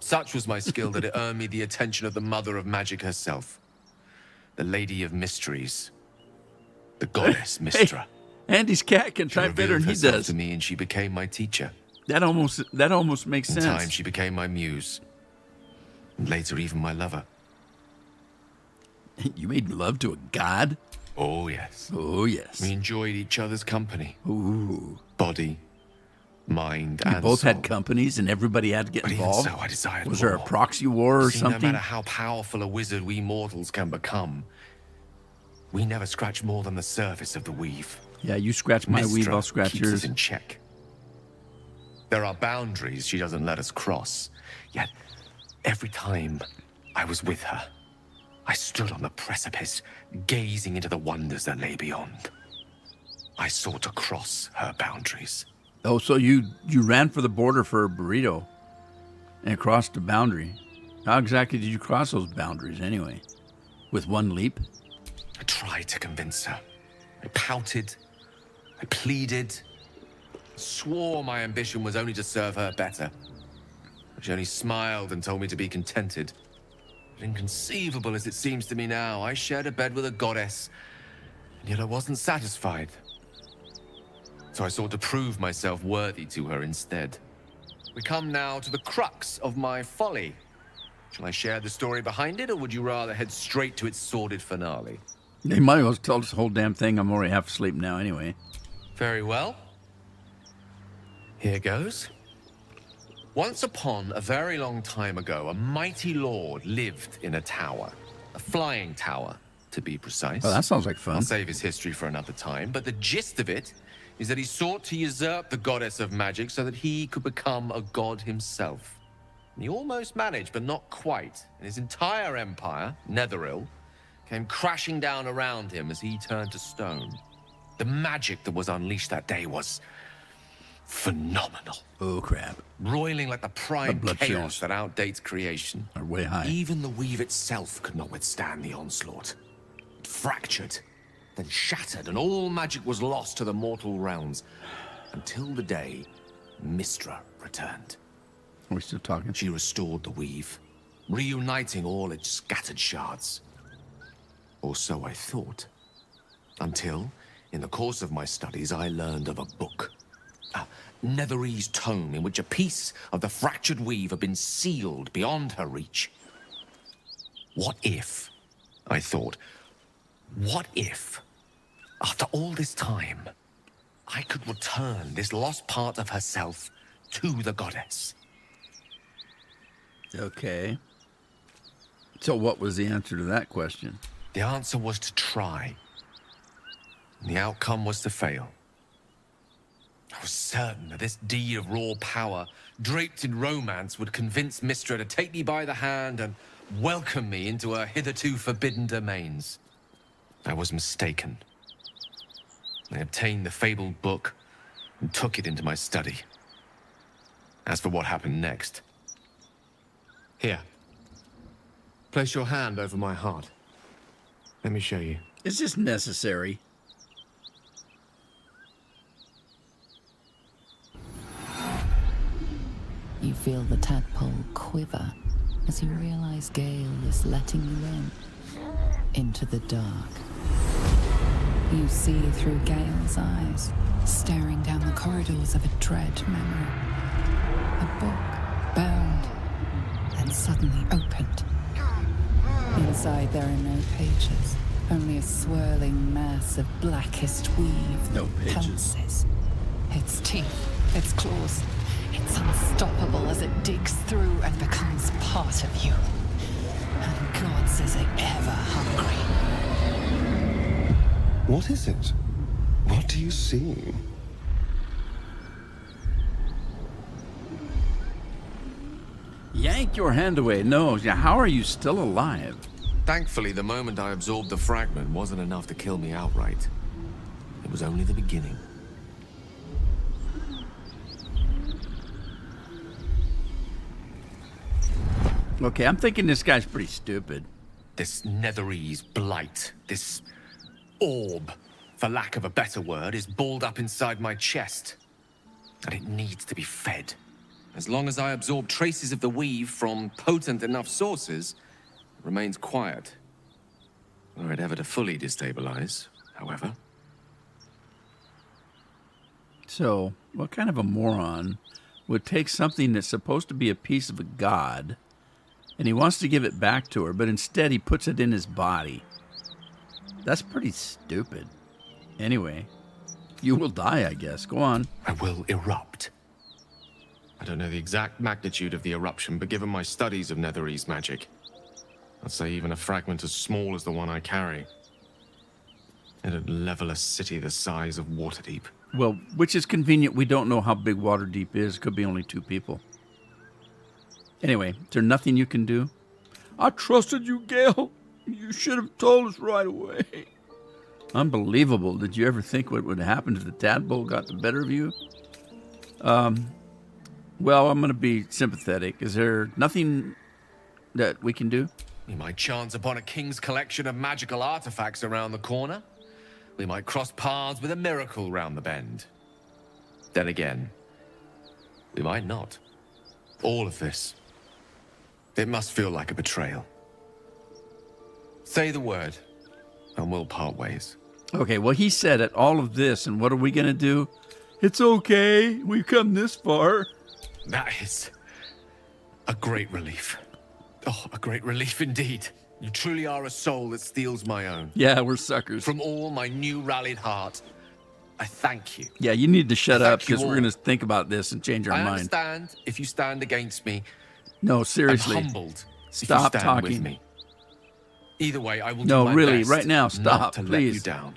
Such was my skill that it earned me the attention of the mother of magic herself, the Lady of Mysteries, the goddess Mystra. Hey, Andy's cat can type better than he does. To me, and she became my teacher. That almost makes sense. In time, she became my muse, and later even my lover. You made love to a god? Oh, yes. Oh, yes. We enjoyed each other's company. Ooh. Body, mind, You and both soul. had companies and everybody had to get But even involved? so, I desired Was there a more. proxy war or See, something? No matter how powerful a wizard we mortals can become, we never scratch more than the surface of the weave. Yeah, you scratch my weave, Mystra I'll scratch keeps yours. us in check. There are boundaries she doesn't let us cross. Yet, every time I was with her, I stood on the precipice, gazing into the wonders that lay beyond. I sought to cross her boundaries. Oh, so you ran for the border for a burrito and crossed the boundary. How exactly did you cross those boundaries anyway? With one leap? I tried to convince her. I pouted. I pleaded. Swore my ambition was only to serve her better. She only smiled and told me to be contented. But inconceivable as it seems to me now, I shared a bed with a goddess, and yet I wasn't satisfied. So I sought to prove myself worthy to her instead. We come now to the crux of my folly. Shall I share the story behind it, or would you rather head straight to its sordid finale? They might as well tell this whole damn thing. I'm already half asleep now anyway. Very well. Here goes. Once upon a very long time ago, a mighty lord lived in a tower. A flying tower, to be precise. Oh, that sounds like fun. I'll save his history for another time, but the gist of it is that he sought to usurp the goddess of magic so that he could become a god himself. And he almost managed, but not quite. And his entire empire, Netheril, came crashing down around him as he turned to stone. The magic that was unleashed that day was phenomenal. Oh, crap. Roiling like the prime blood chaos sugars that outdates creation. Are way high. Even the weave itself could not withstand the onslaught. It fractured, then shattered, and all magic was lost to the mortal realms. Until the day Mystra returned. Are we still talking? She restored the weave, reuniting all its scattered shards. Or so I thought. Until, in the course of my studies, I learned of a book. A Netherese tome in which a piece of the fractured weave had been sealed beyond her reach. What if, I thought, what if, after all this time, I could return this lost part of herself to the goddess? Okay. So what was the answer to that question? The answer was to try. And the outcome was to fail. I was certain that this deed of raw power, draped in romance, would convince Mystra to take me by the hand and welcome me into her hitherto forbidden domains. I was mistaken. I obtained the fabled book and took it into my study. As for what happened next... Here. Place your hand over my heart. Let me show you. Is this necessary? You feel the tadpole quiver as you realize Gale is letting you in, into the dark. You see through Gale's eyes, staring down the corridors of a dread memory. A book, bound, and suddenly opened. Inside there are no pages, only a swirling mass of blackest weave No that pages. pounces. Its teeth, its claws, it's unstoppable as it digs through and becomes part of you. And God says it ever hungry. What is it? What do you see? Yank your hand away. No, how are you still alive? Thankfully, the moment I absorbed the fragment wasn't enough to kill me outright. It was only the beginning. Okay, I'm thinking this guy's pretty stupid. This Netherese blight, this orb, for lack of a better word, is balled up inside my chest. And it needs to be fed. As long as I absorb traces of the weave from potent enough sources, it remains quiet. Were it ever to fully destabilize, however. So, what kind of a moron would take something that's supposed to be a piece of a god, and he wants to give it back to her, but instead he puts it in his body? That's pretty stupid. Anyway, you will die, I guess. Go on. I will erupt. I don't know the exact magnitude of the eruption, but given my studies of Netherese magic, I'd say even a fragment as small as the one I carry, it'd level a city the size of Waterdeep. Well, which is convenient. We don't know how big Waterdeep is. Could be only 2 people. Anyway, is there nothing you can do? I trusted you, Gale. You should have told us right away. Unbelievable. Did you ever think what would happen if the tadpole got the better of you? Well, I'm going to be sympathetic. Is there nothing that we can do? We might chance upon a king's collection of magical artifacts around the corner. We might cross paths with a miracle round the bend. Then again, we might not. All of this, it must feel like a betrayal. Say the word, and we'll part ways. Okay, well, he said it, all of this, and what are we going to do? It's okay. We've come this far. That is a great relief. Oh, a great relief indeed. You truly are a soul that steals my own. Yeah, we're suckers. From all my new rallied heart, I thank you. Yeah, you need to shut up, Thank you because we're all. going to think about this and change our I mind. understand if you stand against me. No, seriously. I'm humbled if you Stop stand talking. with me. Either way, I will No, do my really, best right now, not stop, to let please. you down.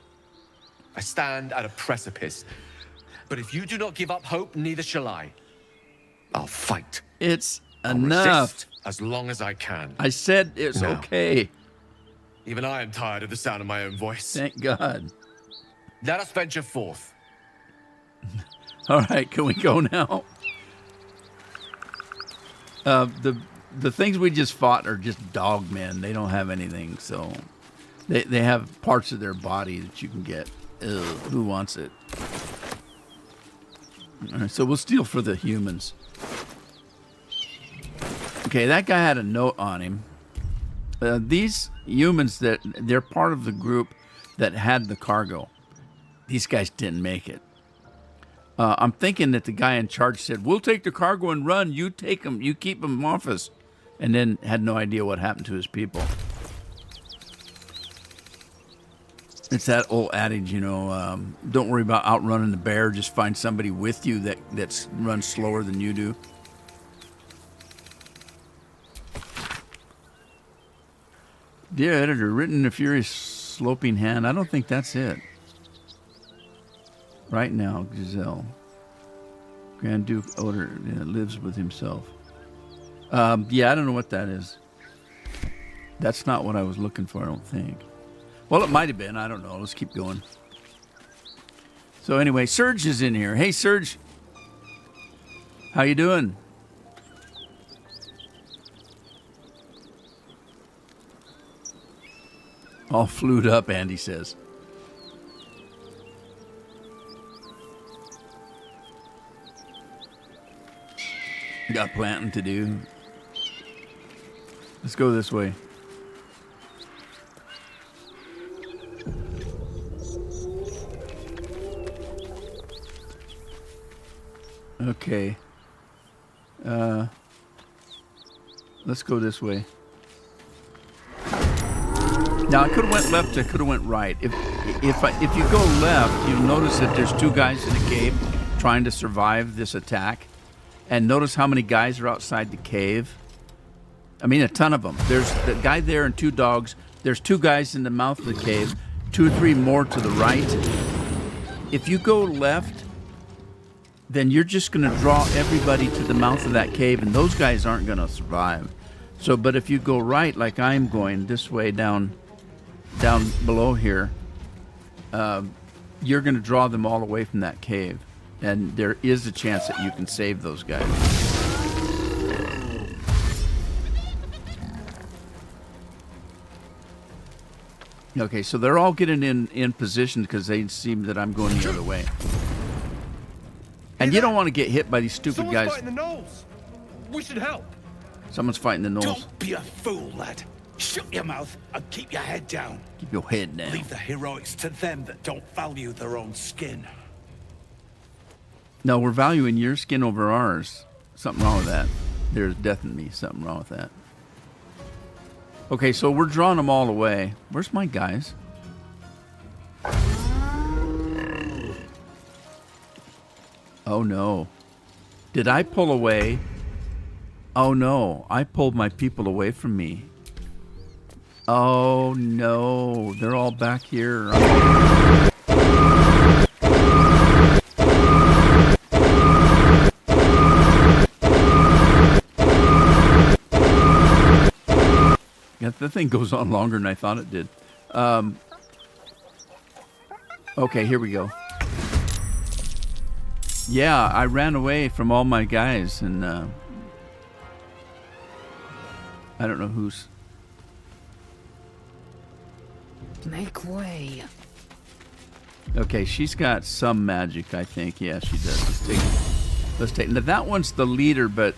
I stand at a precipice, but if you do not give up hope, neither shall I. I'll fight. It's I'll enough. resist as long as I can. I said it's Now. okay. Even I am tired of the sound of my own voice. Thank God. Let us venture forth. All right, can we go now? The things we just fought are just dog men. They don't have anything, so they have parts of their body that you can get. Ugh, who wants it? All right, so we'll steal for the humans. Okay, that guy had a note on him. These humans, they're part of the group that had the cargo. These guys didn't make it. I'm thinking that the guy in charge said, "We'll take the cargo and run. You take them. You keep them off us," and then had no idea what happened to his people. It's that old adage, don't worry about outrunning the bear. Just find somebody with you that runs slower than you do. Dear editor, written in a furious sloping hand. I don't think that's it. Right now, Giselle. Grand Duke Oder lives with himself. Yeah, I don't know what that is. That's not what I was looking for, I don't think. Well, it might have been. I don't know. Let's keep going. So anyway, Serge is in here. Hey, Serge. How you doing? All flued up, Andy says. Got planting to do. Let's go this way. Okay. Let's go this way. Now I could have went left. I could have went right. If you go left, you'll notice that there's 2 guys in a cave trying to survive this attack. And notice how many guys are outside the cave. I mean, a ton of them. There's the guy there and 2 dogs. There's 2 guys in the mouth of the cave. 2 or 3 more to the right. If you go left, then you're just going to draw everybody to the mouth of that cave, and those guys aren't going to survive. So, but if you go right, like I'm going this way down below here, you're going to draw them all away from that cave. And there is a chance that you can save those guys. Okay, so they're all getting in position because they seem that I'm going the other way. And you don't want to get hit by these stupid guys. Someone's fighting the gnolls. We should help. Someone's fighting the gnolls. Don't be a fool, lad. Shut your mouth and keep your head down. Keep your head down. Leave the heroics to them that don't value their own skin. No, we're valuing your skin over ours. Something wrong with that. There's definitely something wrong with that. Okay, so we're drawing them all away. Where's my guys? Oh no. Did I pull away? Oh no, I pulled my people away from me. Oh no, they're all back here. Yeah, the thing goes on longer than I thought it did. Okay, here we go. Yeah, I ran away from all my guys, and I don't know who's... Make way. Okay, she's got some magic, I think. Yeah, she does. Let's take. Now that one's the leader, but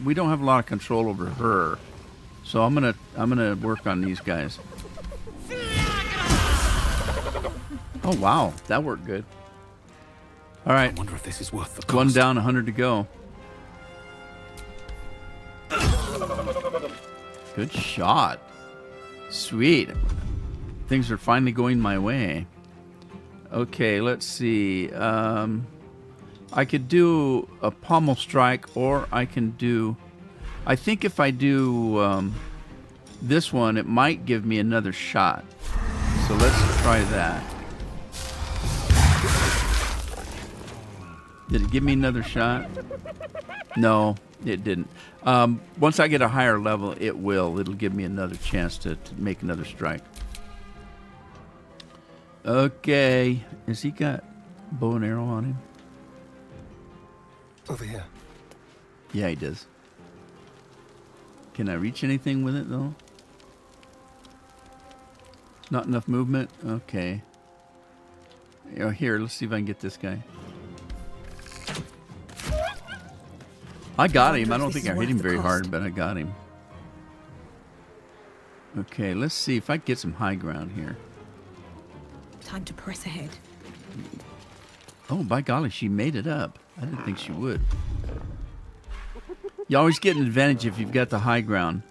we don't have a lot of control over her. So I'm gonna work on these guys. Oh wow, that worked good. All right. I wonder if this is worth the cost. One down, 100 to go. Good shot. Sweet. Things are finally going my way. Okay, let's see. I could do a pommel strike, or I can do... I think if I do this one, it might give me another shot. So let's try that. Did it give me another shot? No, it didn't. Once I get a higher level, it will. It'll give me another chance to make another strike. Okay. Has he got bow and arrow on him? Over here. Yeah, he does. Can I reach anything with it, though? Not enough movement? Okay. Here, let's see if I can get this guy. I got him. I don't think I hit him very hard, but I got him. Okay, let's see if I can get some high ground here. Time to press ahead. Oh, by golly, she made it up. I didn't think she would. You always get an advantage if you've got the high ground.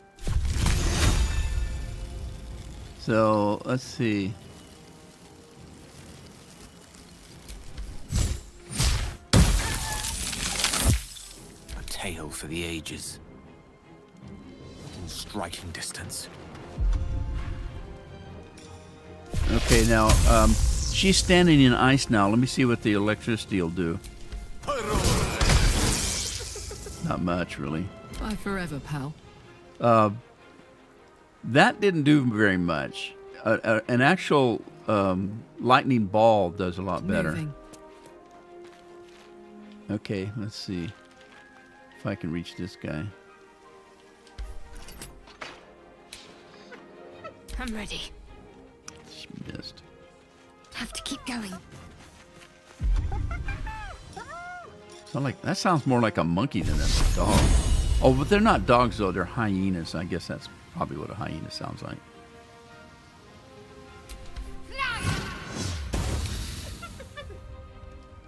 So, let's see. A tale for the ages. In striking distance. Okay, now, she's standing in ice now. Let me see what the electricity will do. Not much, really. Bye forever, pal. That didn't do very much. An actual lightning ball does a lot better. Moving. Okay, let's see if I can reach this guy. I'm ready. She missed. Have to keep going. That sounds more like a monkey than a dog. Oh, but they're not dogs, though. They're hyenas. I guess that's probably what a hyena sounds like.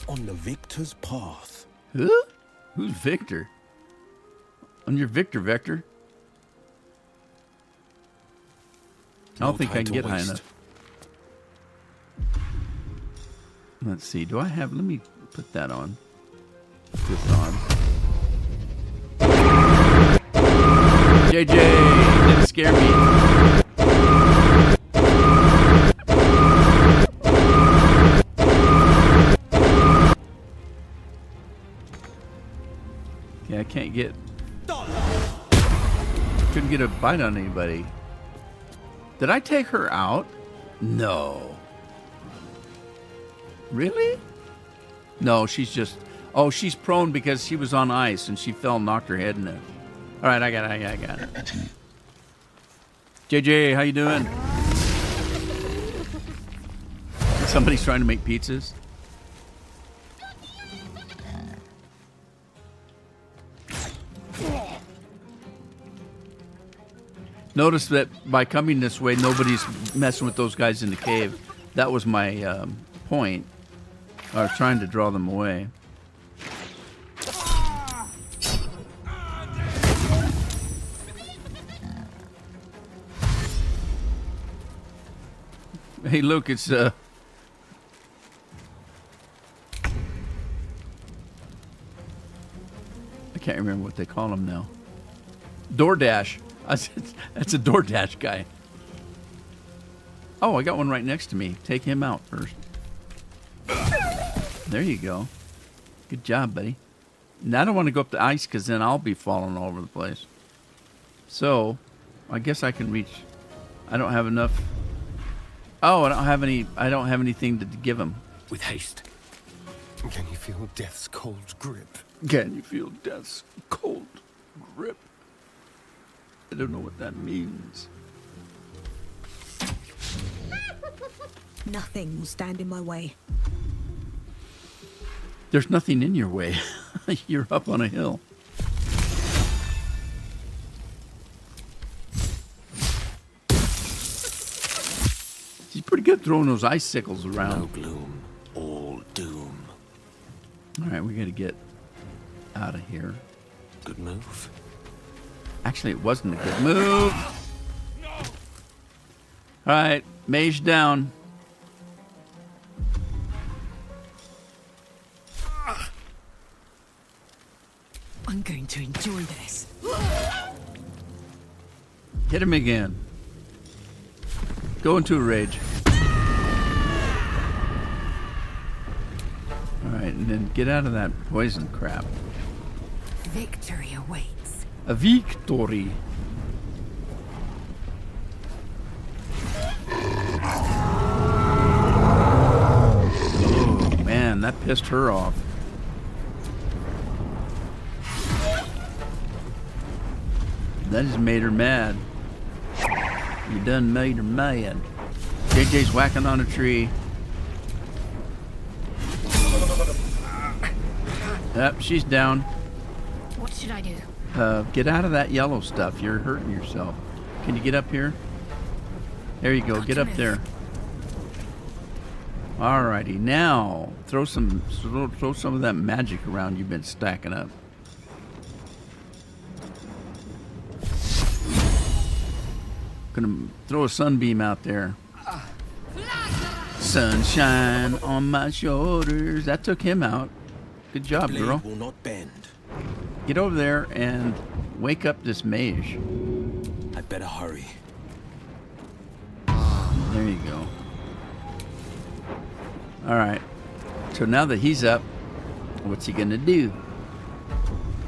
On the victor's path. Who? Who's Victor? On your Victor vector? I don't think I can get high enough. Let's see. Do I have... Let me put that on. Put this on. JJ! Didn't scare me. Okay, I can't get... Couldn't get a bite on anybody. Did I take her out? No. Really? No, she's just... Oh, she's prone because she was on ice and she fell and knocked her head in it. All right, I got it. JJ, how you doing? Somebody's trying to make pizzas. Notice that by coming this way, nobody's messing with those guys in the cave. That was my point. I was trying to draw them away. Hey, look, it's I can't remember what they call them now. DoorDash. That's a DoorDash guy. Oh, I got one right next to me. Take him out first. There you go. Good job, buddy. Now I don't want to go up the ice because then I'll be falling all over the place. So, I guess I can reach. I don't have enough. Oh, I don't have anything to give him. With haste. Can you feel death's cold grip? Can you feel death's cold grip? I don't know what that means. Nothing will stand in my way. There's nothing in your way. You're up on a hill. She's pretty good throwing those icicles around. No gloom, all doom. All right, we got to get out of here. Good move. Actually, it wasn't a good move. All right, mage down. I'm going to enjoy this. Hit him again. Go into a rage. Alright, and then get out of that poison crap. Victory awaits. A victory. Oh, man, that pissed her off. That just made her mad. You done made her mad. JJ's whacking on a tree. Yep, she's down. What should I do? Get out of that yellow stuff. You're hurting yourself. Can you get up here? There you go. Get up there. Alrighty, now throw some of that magic around you've been stacking up. Gonna throw a sunbeam out there. Sunshine on my shoulders. That took him out. Good job, girl. Will not bend. Get over there and wake up this mage. I'd better hurry. There you go. All right. So now that he's up, what's he gonna do?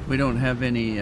We don't have any.